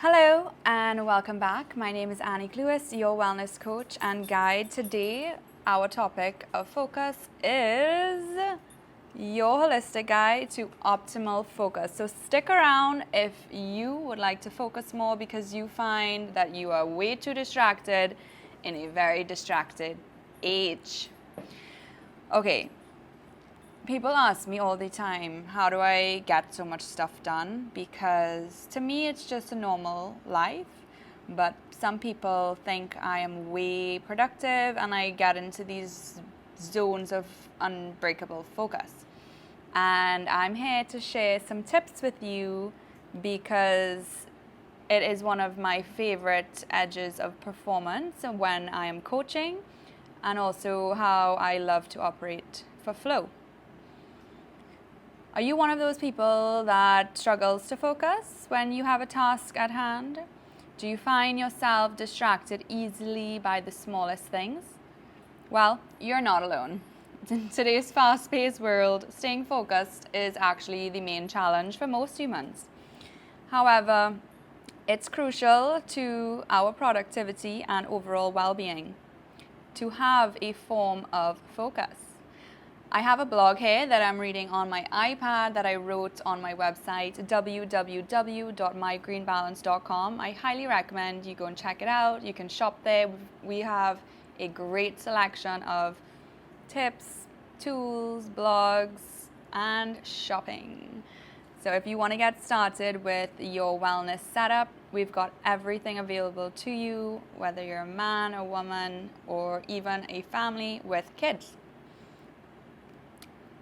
Hello and welcome back. My name is Annie Lewis, your wellness coach and guide. Today, our topic of focus is your holistic guide to optimal focus. So stick around if you would like to focus more because you find that you are way too distracted in a very distracted age. Okay. People ask me all the time, how do I get so much stuff done? Because to me, it's just a normal life. But some people think I am way productive and I get into these zones of unbreakable focus. And I'm here to share some tips with you because it is one of my favorite edges of performance when I am coaching, and also how I love to operate for flow. Are you one of those people that struggles to focus when you have a task at hand? Do you find yourself distracted easily by the smallest things? Well, you're not alone. In today's fast-paced world, staying focused is actually the main challenge for most humans. However, it's crucial to our productivity and overall well-being to have a form of focus. I have a blog here that I'm reading on my iPad that I wrote on my website, www.mygreenbalance.com. I highly recommend you go and check it out. You can shop there. We have a great selection of tips, tools, blogs, and shopping. So if you want to get started with your wellness setup, we've got everything available to you, whether you're a man, a woman, or even a family with kids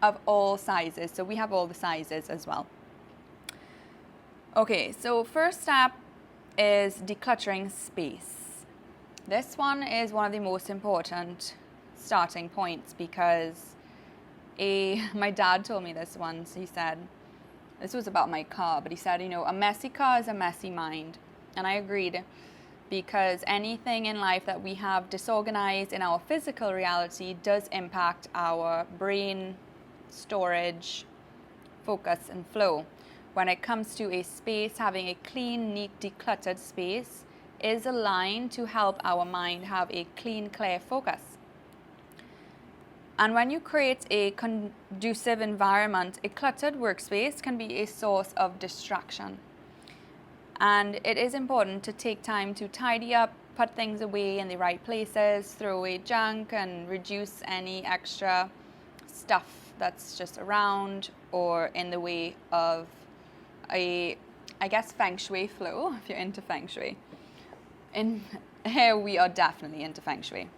of all sizes. So we have all the sizes as well. Okay, so first step is decluttering space. This one is one of the most important starting points because my dad told me this once. He said, this was about my car, but he said, a messy car is a messy mind. And I agreed, because anything in life that we have disorganized in our physical reality does impact our brain storage, focus, and flow. When it comes to a space, having a clean, neat, decluttered space is aligned to help our mind have a clean, clear focus. And when you create a conducive environment, a cluttered workspace can be a source of distraction. And it is important to take time to tidy up, put things away in the right places, throw away junk, and reduce any extra stuff that's just around or in the way of feng shui flow, if you're into feng shui. In here we are definitely into feng shui.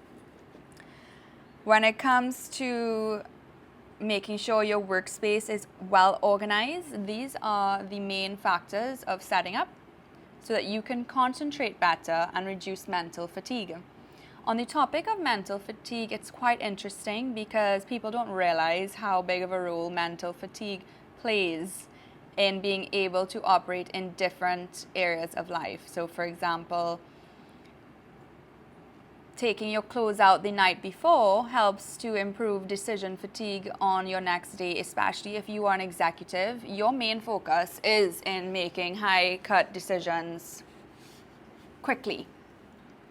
When it comes to making sure your workspace is well organized, these are the main factors of setting up so that you can concentrate better and reduce mental fatigue. On the topic of mental fatigue, it's quite interesting because people don't realize how big of a role mental fatigue plays in being able to operate in different areas of life. So, for example, taking your clothes out the night before helps to improve decision fatigue on your next day, especially if you are an executive. Your main focus is in making high-cut decisions quickly.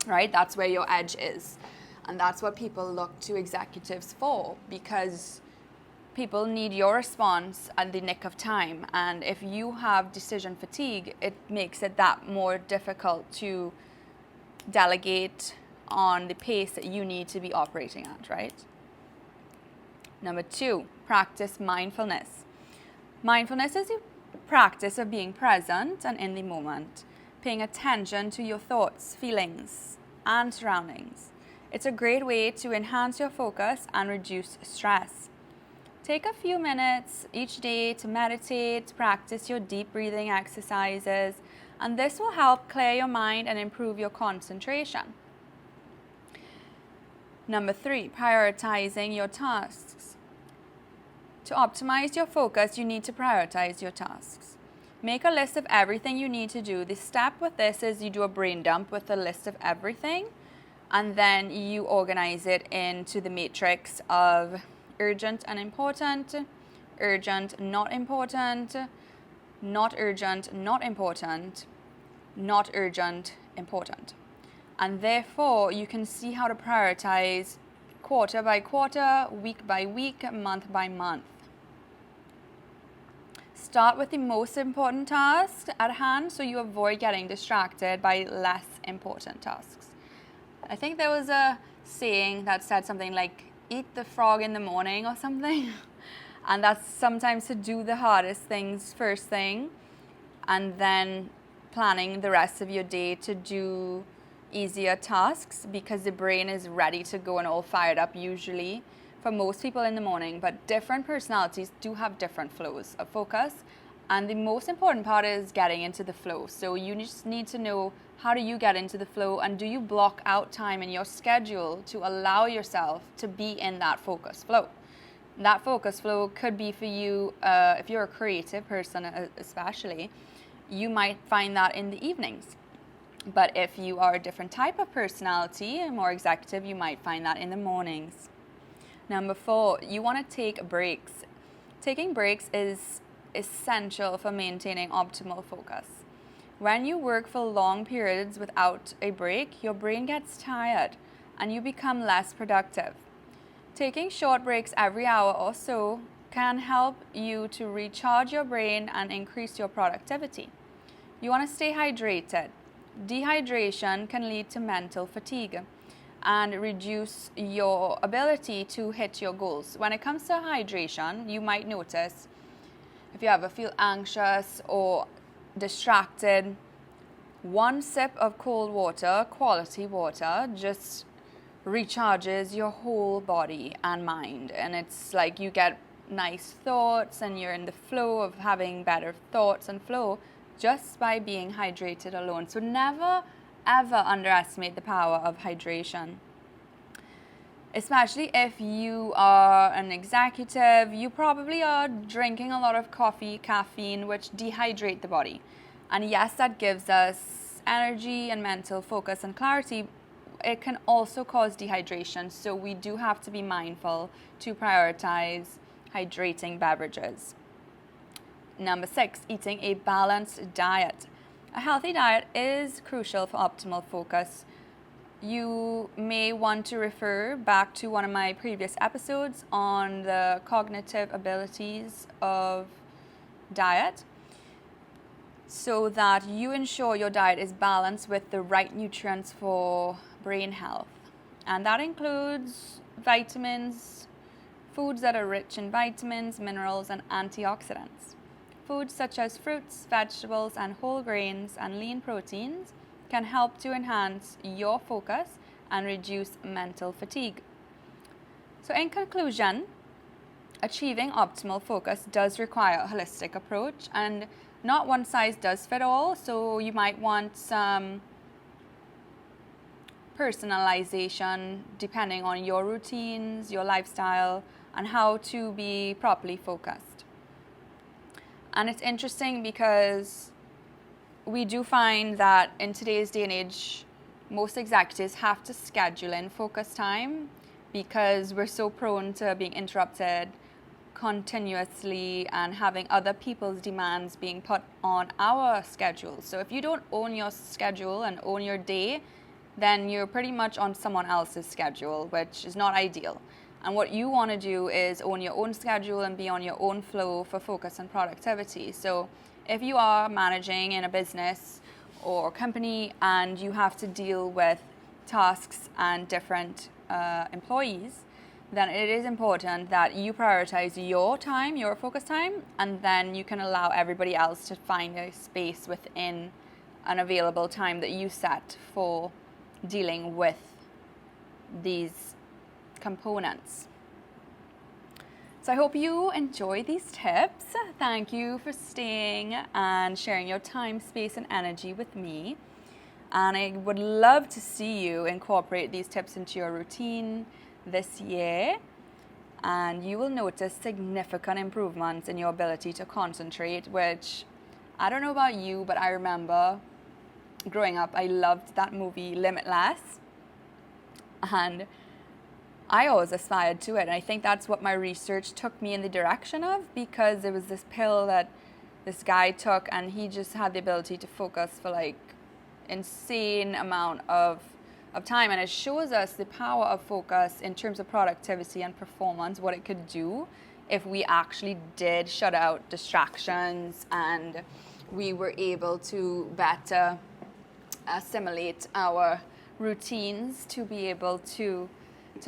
Right? That's where your edge is. And that's what people look to executives for, because people need your response at the nick of time. And if you have decision fatigue, it makes it that more difficult to delegate on the pace that you need to be operating at, right? Number 2, practice mindfulness. Mindfulness is the practice of being present and in the moment, paying attention to your thoughts, feelings, and surroundings. It's a great way to enhance your focus and reduce stress. Take a few minutes each day to meditate, practice your deep breathing exercises, and this will help clear your mind and improve your concentration. Number 3, prioritizing your tasks. To optimize your focus, you need to prioritize your tasks. Make a list of everything you need to do. The step with this is you do a brain dump with a list of everything, and then you organize it into the matrix of urgent and important, urgent, not important, not urgent, not important, not urgent, important. And therefore, you can see how to prioritize quarter by quarter, week by week, month by month. Start with the most important tasks at hand so you avoid getting distracted by less important tasks. I think there was a saying that said something like, eat the frog in the morning or something. And that's sometimes to do the hardest things first thing and then planning the rest of your day to do easier tasks, because the brain is ready to go and all fired up usually for most people in the morning. But different personalities do have different flows of focus, and the most important part is getting into the flow. So you just need to know, how do you get into the flow, and do you block out time in your schedule to allow yourself to be in that focus flow? That focus flow could be for you, if you're a creative person especially, you might find that in the evenings. But if you are a different type of personality, more executive, you might find that in the mornings. Number 4, you want to take breaks. Taking breaks is essential for maintaining optimal focus. When you work for long periods without a break, your brain gets tired and you become less productive. Taking short breaks every hour or so can help you to recharge your brain and increase your productivity. You want to stay hydrated. Dehydration can lead to mental fatigue and reduce your ability to hit your goals. When it comes to hydration, you might notice if you ever feel anxious or distracted, one sip of cold water, quality water, just recharges your whole body and mind. And it's like you get nice thoughts and you're in the flow of having better thoughts and flow just by being hydrated alone. So never ever underestimate the power of hydration. Especially if you are an executive, you probably are drinking a lot of coffee, caffeine, which dehydrate the body. And yes, that gives us energy and mental focus and clarity. It can also cause dehydration, so we do have to be mindful to prioritize hydrating beverages. Number 6, eating a balanced diet. A healthy diet is crucial for optimal focus. You may want to refer back to one of my previous episodes on the cognitive abilities of diet, so that you ensure your diet is balanced with the right nutrients for brain health. And that includes vitamins, foods that are rich in vitamins, minerals, and antioxidants. Foods such as fruits, vegetables, and whole grains and lean proteins can help to enhance your focus and reduce mental fatigue. So in conclusion, achieving optimal focus does require a holistic approach, and not one size does fit all. So you might want some personalization depending on your routines, your lifestyle, and how to be properly focused. And it's interesting because we do find that in today's day and age, most executives have to schedule in focus time because we're so prone to being interrupted continuously and having other people's demands being put on our schedule. So if you don't own your schedule and own your day, then you're pretty much on someone else's schedule, which is not ideal. And what you want to do is own your own schedule and be on your own flow for focus and productivity. So if you are managing in a business or company and you have to deal with tasks and different employees, then it is important that you prioritize your time, your focus time, and then you can allow everybody else to find a space within an available time that you set for dealing with these components. So I hope you enjoy these tips. Thank you for staying and sharing your time, space, and energy with me. And I would love to see you incorporate these tips into your routine this year, and you will notice significant improvements in your ability to concentrate, which I don't know about you, but I remember growing up, I loved that movie Limitless, and I always aspired to it. And I think that's what my research took me in the direction of, because there was this pill that this guy took and he just had the ability to focus for like insane amount of time, and it shows us the power of focus in terms of productivity and performance, what it could do if we actually did shut out distractions and we were able to better assimilate our routines to be able to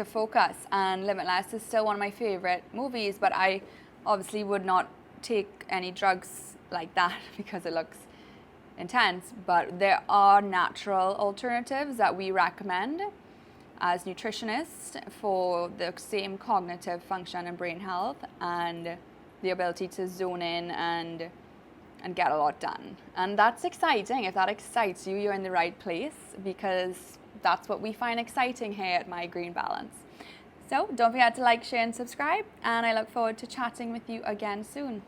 focus. And Limitless is still one of my favorite movies, but I obviously would not take any drugs like that because it looks intense. But there are natural alternatives that we recommend as nutritionists for the same cognitive function and brain health and the ability to zone in and get a lot done. And that's exciting. If that excites you, you're in the right place, because that's what we find exciting here at My Green Balance. So don't forget to like, share, and subscribe, and I look forward to chatting with you again soon.